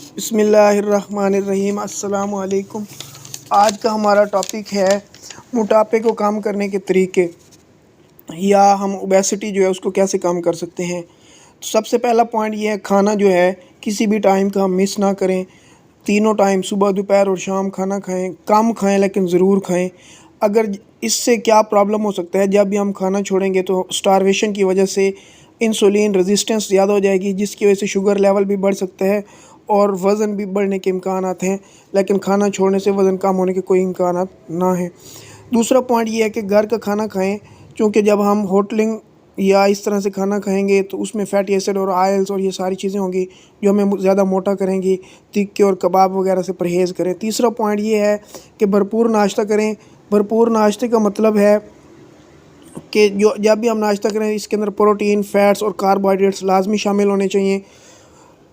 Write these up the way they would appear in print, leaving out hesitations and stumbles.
بسم اللہ الرحمن الرحیم۔ السلام علیکم۔ آج کا ہمارا ٹاپک ہے موٹاپے کو کم کرنے کے طریقے، یا ہم اوبیسٹی جو ہے اس کو کیسے کم کر سکتے ہیں۔ سب سے پہلا پوائنٹ یہ ہے، کھانا جو ہے کسی بھی ٹائم کا ہم مس نہ کریں۔ تینوں ٹائم صبح، دوپہر اور شام کھانا کھائیں، کم کھائیں لیکن ضرور کھائیں۔ اگر اس سے کیا پرابلم ہو سکتا ہے، جب بھی ہم کھانا چھوڑیں گے تو سٹارویشن کی وجہ سے انسولین ریزسٹنس زیادہ ہو جائے گی، جس کی وجہ سے شوگر لیول بھی بڑھ سکتا ہے اور وزن بھی بڑھنے کے امکانات ہیں، لیکن کھانا چھوڑنے سے وزن کم ہونے کے کوئی امکانات نہ ہیں۔ دوسرا پوائنٹ یہ ہے کہ گھر کا کھانا کھائیں، چونکہ جب ہم ہوٹلنگ یا اس طرح سے کھانا کھائیں گے تو اس میں فیٹی ایسڈ اور آئلز اور یہ ساری چیزیں ہوں گی جو ہمیں زیادہ موٹا کریں گی۔ تکے اور کباب وغیرہ سے پرہیز کریں۔ تیسرا پوائنٹ یہ ہے کہ بھرپور ناشتہ کریں۔ بھرپور ناشتے کا مطلب ہے کہ جب بھی ہم ناشتہ کریں اس کے اندر پروٹین، فیٹس اور کاربوہائیڈریٹس لازمی شامل ہونے چاہیے۔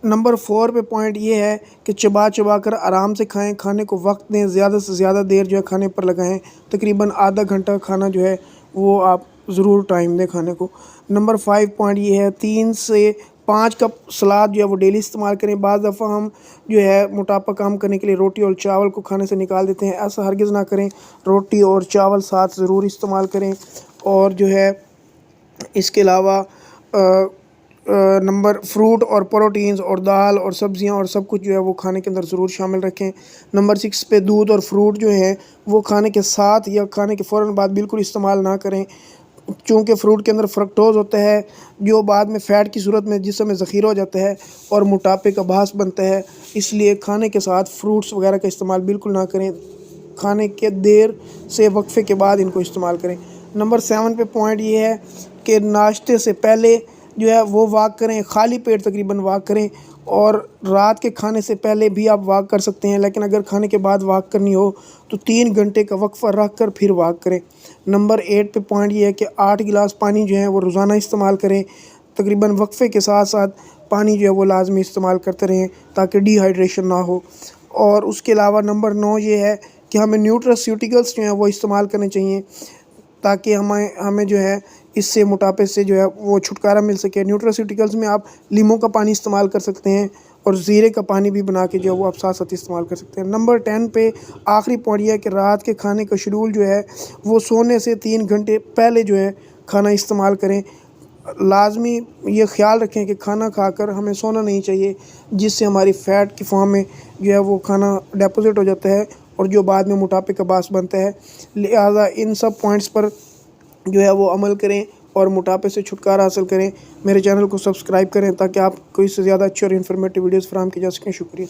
نمبر 4 پہ پوائنٹ یہ ہے کہ چبا چبا کر آرام سے کھائیں، کھانے کو وقت دیں، زیادہ سے زیادہ دیر جو ہے کھانے پر لگائیں، تقریباً آدھا گھنٹہ کھانا جو ہے وہ آپ ضرور ٹائم دیں کھانے کو۔ نمبر 5 پوائنٹ یہ ہے، 3 سے 5 کپ سلاد جو ہے وہ ڈیلی استعمال کریں۔ بعض دفعہ ہم جو ہے موٹاپا کم کرنے کے لیے روٹی اور چاول کو کھانے سے نکال دیتے ہیں، ایسا ہرگز نہ کریں۔ روٹی اور چاول ساتھ ضرور استعمال کریں۔ اور جو ہے اس کے علاوہ نمبر فروٹ اور پروٹینز اور دال اور سبزیاں اور سب کچھ جو ہے وہ کھانے کے اندر ضرور شامل رکھیں۔ نمبر 6 پہ دودھ اور فروٹ جو ہے وہ کھانے کے ساتھ یا کھانے کے فوراً بعد بالکل استعمال نہ کریں، چونکہ فروٹ کے اندر فرکٹوز ہوتا ہے جو بعد میں فیٹ کی صورت میں جسم میں ذخیرہ ہو جاتا ہے اور موٹاپے کا باعث بنتا ہے۔ اس لیے کھانے کے ساتھ فروٹس وغیرہ کا استعمال بالکل نہ کریں، کھانے کے دیر سے وقفے کے بعد ان کو استعمال کریں۔ نمبر 7 پہ پوائنٹ یہ ہے کہ ناشتے سے پہلے جو ہے وہ واک کریں، خالی پیٹ تقریباً واک کریں، اور رات کے کھانے سے پہلے بھی آپ واک کر سکتے ہیں، لیکن اگر کھانے کے بعد واک کرنی ہو تو 3 گھنٹے کا وقفہ رکھ کر پھر واک کریں۔ نمبر 8 پہ پوائنٹ یہ ہے کہ 8 گلاس پانی جو ہے وہ روزانہ استعمال کریں، تقریباً وقفے کے ساتھ ساتھ پانی جو ہے وہ لازمی استعمال کرتے رہیں تاکہ ڈی ہائیڈریشن نہ ہو۔ اور اس کے علاوہ نمبر 9 یہ ہے کہ ہمیں نیوٹراسیوٹیکلس جو ہیں وہ استعمال کرنے چاہیے تاکہ ہمیں جو ہے اس سے موٹاپے سے جو ہے وہ چھٹکارا مل سکے۔ نیوٹراسیوٹیکلس میں آپ لیموں کا پانی استعمال کر سکتے ہیں اور زیرے کا پانی بھی بنا کے جو ہے وہ آپ ساتھ ساتھ استعمال کر سکتے ہیں۔ نمبر 10 پہ آخری پوائنٹ یہ ہے کہ رات کے کھانے کا شیڈول جو ہے وہ سونے سے 3 گھنٹے پہلے جو ہے کھانا استعمال کریں۔ لازمی یہ خیال رکھیں کہ کھانا کھا کر ہمیں سونا نہیں چاہیے، جس سے ہماری فیٹ کی فارم میں جو ہے وہ کھانا ڈیپوزٹ ہو جاتا ہے اور جو بعد میں موٹاپے کا باعث بنتا ہے۔ لہٰذا ان سب پوائنٹس پر جو ہے وہ عمل کریں اور موٹاپے سے چھٹکارا حاصل کریں۔ میرے چینل کو سبسکرائب کریں تاکہ آپ کو اس سے زیادہ اچھی اور انفارمیٹیو ویڈیوز فراہم کی جا سکیں۔ شکریہ۔